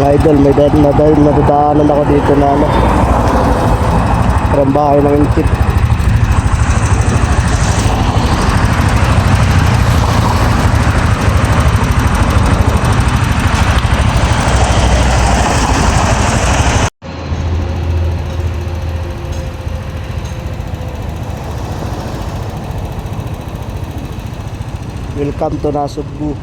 Mga idol, may nadadaanan ako dito na ano, parang bahay ng inchip. Welcome to Nasugbu.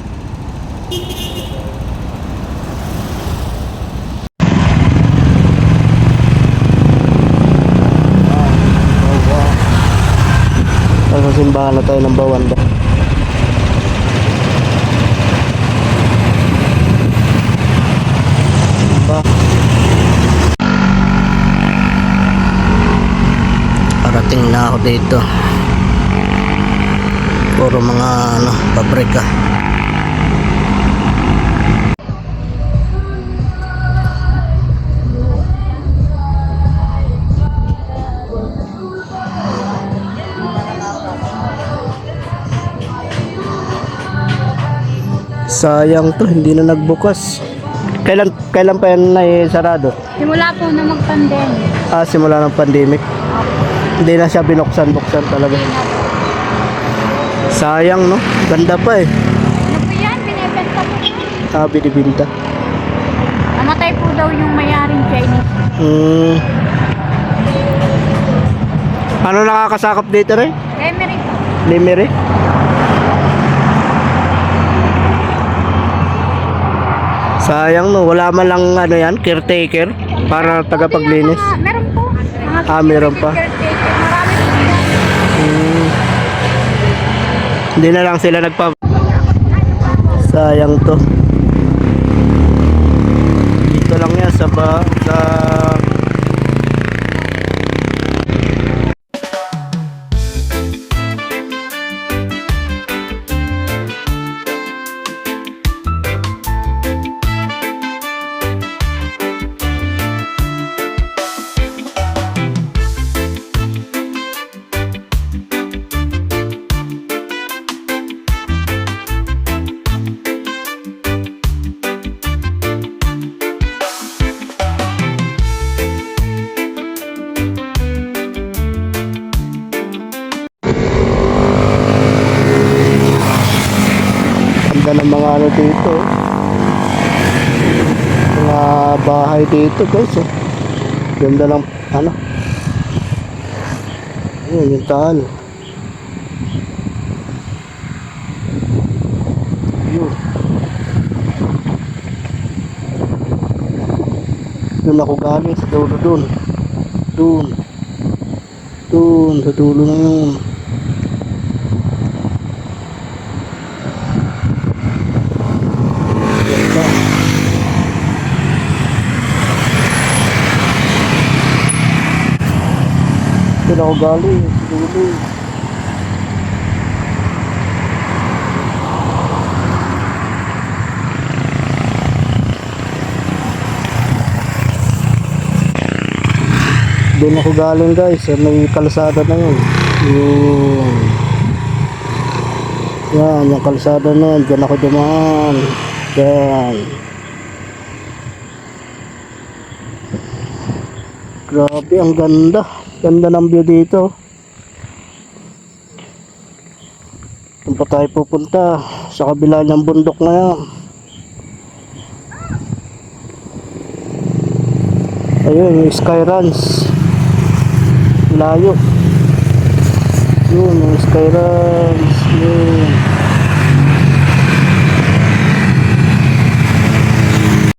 Nasa simbahan na tayo ng Bawanda. Parating na ako dito. Puro mga ano, pabrika. Sayang to, hindi na nagbukas. Kailan pa yan na sarado? Simula po na mag-pandemic. Simula ng pandemic. Hindi na siya binuksan-buksan talaga. Sayang, no? Ganda pa eh. Ano po yan? Binibenta po. Binibinta. Namatay po daw yung mayaring Chinese. Ano nakakasakop dito rin? Lemery po. Lemery? Sayang, no? Wala man lang ano yan, caretaker para tagapaglinis. Meron po. Meron pa. Caretaker. Marami po yan. Hindi na lang sila nagpa... Sayang to. Dito lang yan sa ng mga ano dito, mga bahay dito guys. Ganda ng ano, yun yung taal. Yun, doon ako galing sa dulo, doon sa dulo na yun. Doon ako galing sa dulo. Doon ako galing guys, may kalsada na yun. Yan, yung kalsada na yun, dyan ako dumaan. Yan. Grabe, ang ganda. Ganda ng view dito. Saan pa tayo pupunta? Sa kabila ng bundok na yan. Ayun, yung Sky Ranch. Layo. Yun, yung Sky Ranch. Yun.